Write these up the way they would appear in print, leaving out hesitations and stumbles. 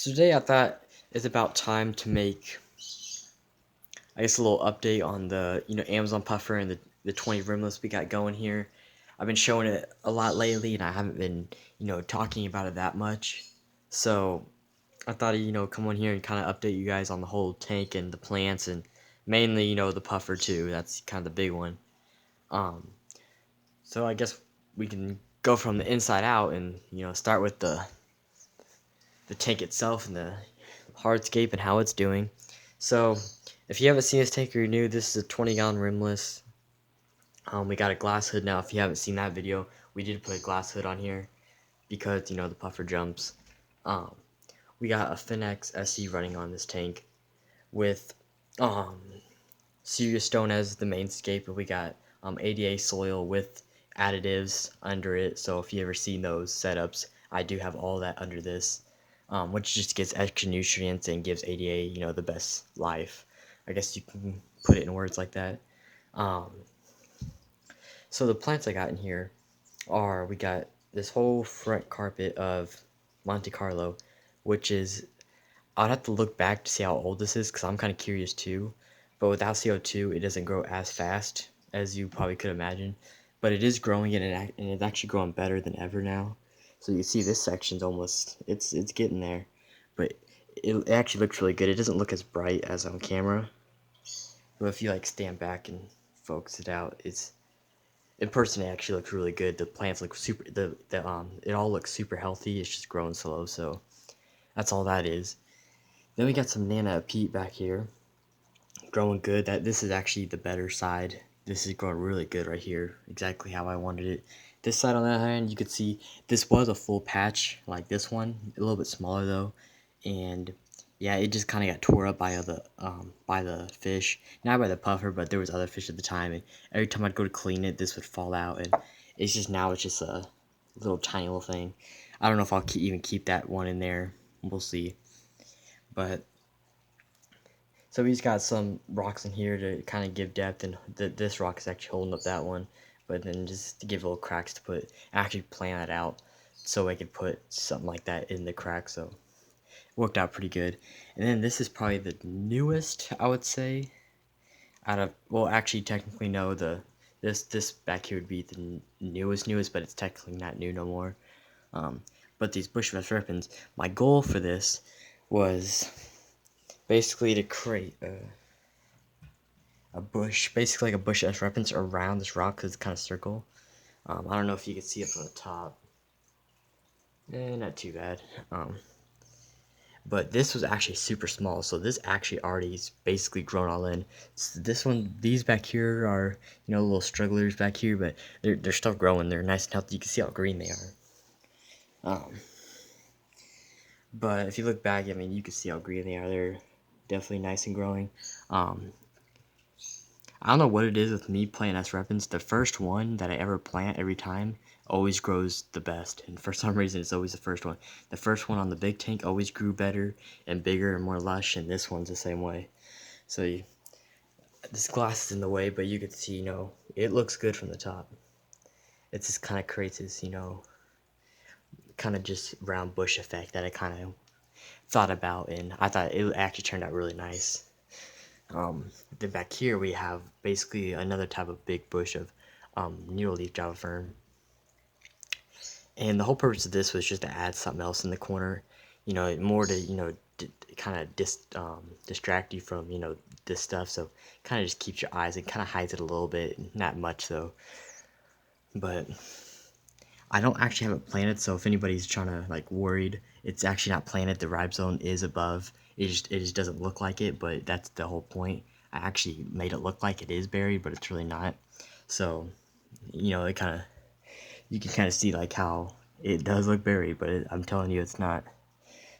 So today I thought it's about time to make, I guess, a little update on the Amazon puffer and the 20 rimless we got going here. I've been showing it a lot lately, and I haven't been talking about it that much. So I thought come on here and kind of update you guys on the whole tank and the plants and mainly the puffer too. That's kind of the big one. Um, so I guess we can go from the inside out and start with the tank itself and the hardscape and how it's doing. So, if you haven't seen this tank or you're new, this is a 20-gallon rimless. We got a glass hood now. If you haven't seen that video, we did put a glass hood on here because the puffer jumps. Um, we got a Finex SE running on this tank with um, Serious Stone as the mainscape, and we got ADA soil with additives under it. So if you ever seen those setups, I do have all that under this, which just gets extra nutrients and gives ADA the best life. I guess you can put it in words like that. Um, so the plants I got in here are, we got this whole front carpet of Monte Carlo, which is, I'd have to look back to see how old this is because I'm kind of curious too. But without CO2, it doesn't grow as fast as you probably could imagine. But it is growing, and it's actually growing better than ever now. So you see this section's almost, it's getting there. But it actually looks really good. It doesn't look as bright as on camera. But if you like stand back and focus it out, it's, in person it actually looks really good. The plants look super, it all looks super healthy. It's just growing slow, so that's all that is. Then we got some Nana Pete back here, growing good. This is actually the better side. This is growing really good right here, exactly how I wanted it. This side, on the other hand, you could see this was a full patch like this one, a little bit smaller though, and yeah, it just kind of got tore up by the fish, not by the puffer, but there was other fish at the time, and every time I'd go to clean it, this would fall out, and it's just a little tiny little thing. I don't know if I'll even keep that one in there. We'll see, but. So we just got some rocks in here to kind of give depth, and this rock is actually holding up that one. But then just to give little cracks to actually plan that out so I could put something like that in the crack. So it worked out pretty good. And then this is probably the newest, I would say, out of, well, actually technically no, this back here would be the newest, but it's technically not new no more. But these bushvest ribbons, my goal for this was basically to create a bush, basically like a bush as reference around this rock because it's kind of circle. I don't know if you can see it from the top. Not too bad. But this was actually super small, so this actually already is basically grown all in. So this one, these back here are, little strugglers back here, but they're still growing. They're nice and healthy. You can see how green they are. But if you look back, I mean, you can see how green they are. They're definitely nice and growing. I don't know what it is with me playing S weapons. The first one that I ever plant every time always grows the best, and for some reason it's always the first one. The first one on the big tank always grew better and bigger and more lush, and this one's the same way. So this glass is in the way, but you can see, it looks good from the top. It just kind of creates this, kind of just round bush effect that I kind of thought about, and I thought it actually turned out really nice. Then back here we have basically another type of big bush of needle-leaf Java fern. And the whole purpose of this was just to add something else in the corner, more to, kind of distract you from, this stuff. So kind of just keeps your eyes, and kind of hides it a little bit, not much though. But I don't actually have it planted, so if anybody's trying to, like, worried, it's actually not planted. The ribosome is above. It just doesn't look like it, but that's the whole point. I actually made it look like it is buried, but it's really not. So, it kind of, you can kind of see like how it does look buried, but I'm telling you it's not.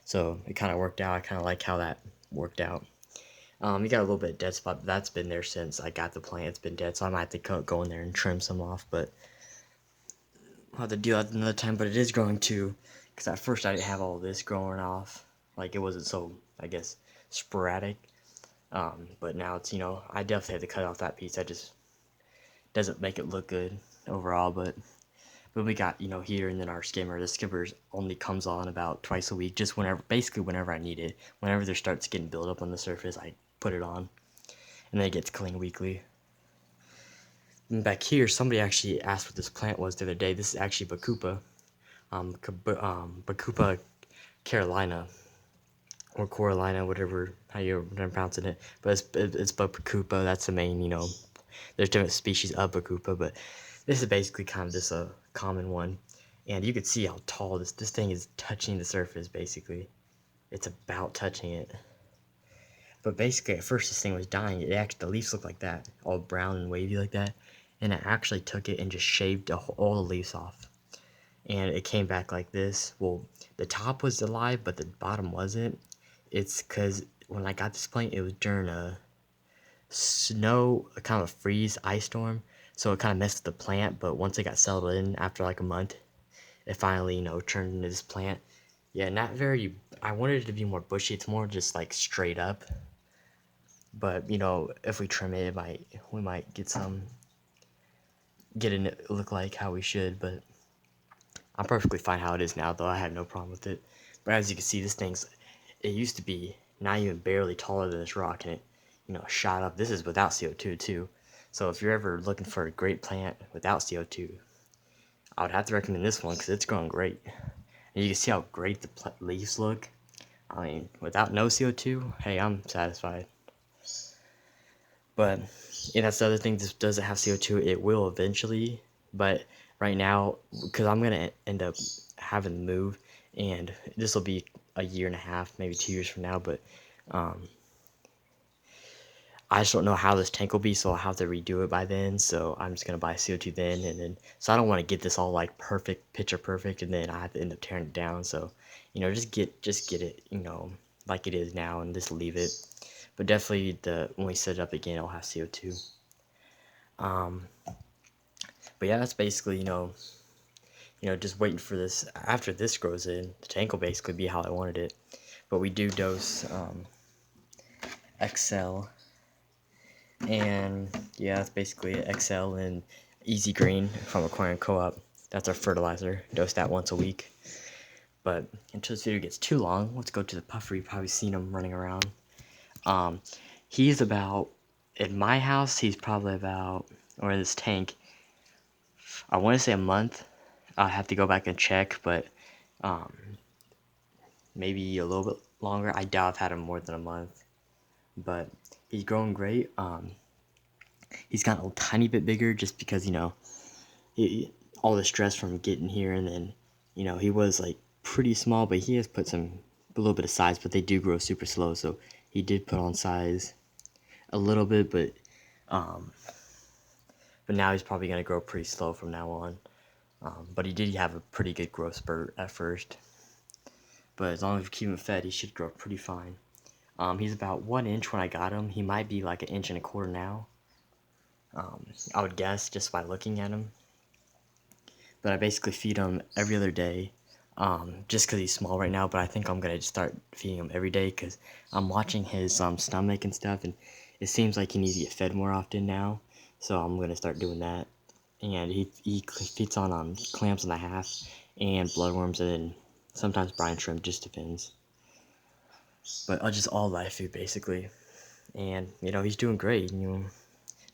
So it kind of worked out. I kind of like how that worked out. You got a little bit of dead spot, but that's been there since I got the plant. It's been dead, so I might have to go in there and trim some off, but I'll have to do that another time. But it is growing too, because at first I didn't have all this growing off. Like, it wasn't so, I guess, sporadic. But now it's, I definitely had to cut off that piece. That just doesn't make it look good overall, but But we got, here, and then our skimmer. The skimmer only comes on about twice a week, just basically whenever I need it. Whenever there starts getting buildup on the surface, I put it on, and then it gets cleaned weekly. And back here, somebody actually asked what this plant was the other day. This is actually Bacopa, Bacopa Carolina, or Coralina, whatever how you're pronouncing it. But it's Bacopa. That's the main, There's different species of Bacopa, but this is basically kind of just a common one. And you can see how tall this thing is touching the surface, basically. It's about touching it. But basically, at first this thing was dying. The leaves looked like that, all brown and wavy like that. And I actually took it and just shaved all the leaves off. And it came back like this. Well, the top was alive, but the bottom wasn't. It's because when I got this plant, it was during a kind of a freeze ice storm. So it kind of messed with the plant, but once it got settled in after like a month, it finally, turned into this plant. Yeah, not very, I wanted it to be more bushy. It's more just like straight up. But, if we trim it, we might get it look like how we should, but I'm perfectly fine how it is now, though. I have no problem with it. But as you can see, it used to be not even barely taller than this rock, and it, shot up. This is without CO2 too. So if you're ever looking for a great plant without CO2, I would have to recommend this one because it's growing great. And you can see how great the leaves look. I mean, without no CO2, hey, I'm satisfied. But that's the other thing. This doesn't have CO2. It will eventually, but right now, because I'm gonna end up having to move, and this will be a year and a half, maybe 2 years from now. But I just don't know how this tank will be, so I'll have to redo it by then. So I'm just gonna buy CO2 then, and then so I don't want to get this all like perfect, picture perfect, and then I have to end up tearing it down. So just get it, like it is now, and just leave it. But definitely when we set it up again, it'll have CO2. But yeah, that's basically just waiting for this. After this grows in, the tank will basically be how I wanted it. But we do dose XL. And yeah, that's basically it. XL and Easy Green from Aquarium Co-op. That's our fertilizer. Dose that once a week. But until this video gets too long, let's go to the puffer. You've probably seen him running around. He's about, in my house, he's probably about, or in this tank, I want to say a month. I have to go back and check, but maybe a little bit longer. I doubt I've had him more than a month. But he's growing great. He's gotten a tiny bit bigger just because, all the stress from getting here, and then, he was like pretty small, but he has put a little bit of size, but they do grow super slow, so he did put on size a little bit, but now he's probably going to grow pretty slow from now on. But he did have a pretty good growth spurt at first. But as long as we keep him fed, he should grow pretty fine. He's about 1 inch when I got him. He might be like 1.25 inches now. I would guess just by looking at him. But I basically feed him every other day. Just because he's small right now, but I think I'm going to start feeding him every day because I'm watching his stomach and stuff, and it seems like he needs to get fed more often now. So I'm going to start doing that. And he feeds on clams and a half and bloodworms, and then sometimes brine shrimp, just depends. But just all live food basically. And he's doing great.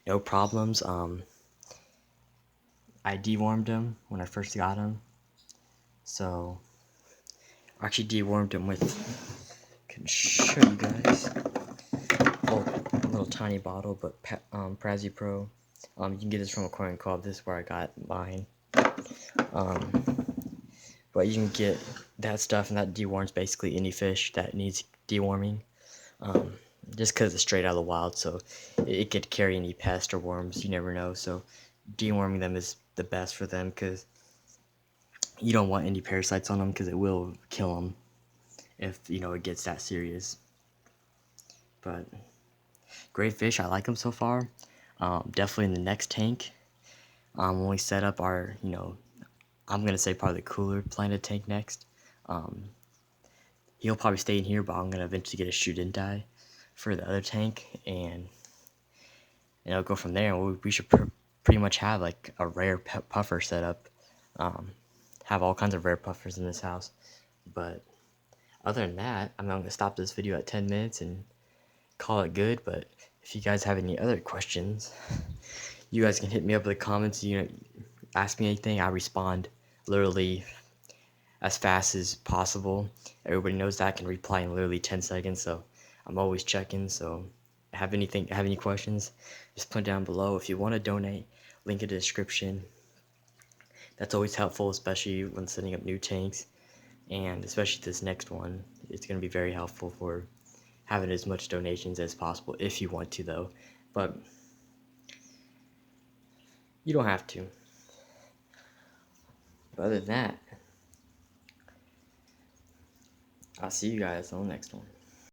No problems. I dewormed him when I first got him. So I actually dewormed him with, can show you guys. A little tiny bottle, but Prezi Pro. You can get this from Aquarium Co-op. This is where I got mine. But you can get that stuff, and that deworms basically any fish that needs deworming. Just because it's straight out of the wild, so it could carry any pests or worms. You never know. So deworming them is the best for them because you don't want any parasites on them because it will kill them if it gets that serious. But great fish. I like them so far. Definitely in the next tank, when we set up our, I'm gonna say probably the cooler planted tank next. He'll probably stay in here, but I'm gonna eventually get a shoot-in die for the other tank, and it'll go from there. We should pretty much have like a rare puffer set up Have all kinds of rare puffers in this house. But other than that, I'm going to stop this video at 10 minutes and call it good. But if you guys have any other questions, you guys can hit me up in the comments. Ask me anything. I respond literally as fast as possible. Everybody knows that I can reply in literally 10 seconds, so I'm always checking. So have any questions, just put down below. If you want to donate, link in the description. That's always helpful, especially when setting up new tanks, and especially this next one. It's going to be very helpful for having as much donations as possible if you want to, though. But you don't have to. But other than that, I'll see you guys on the next one.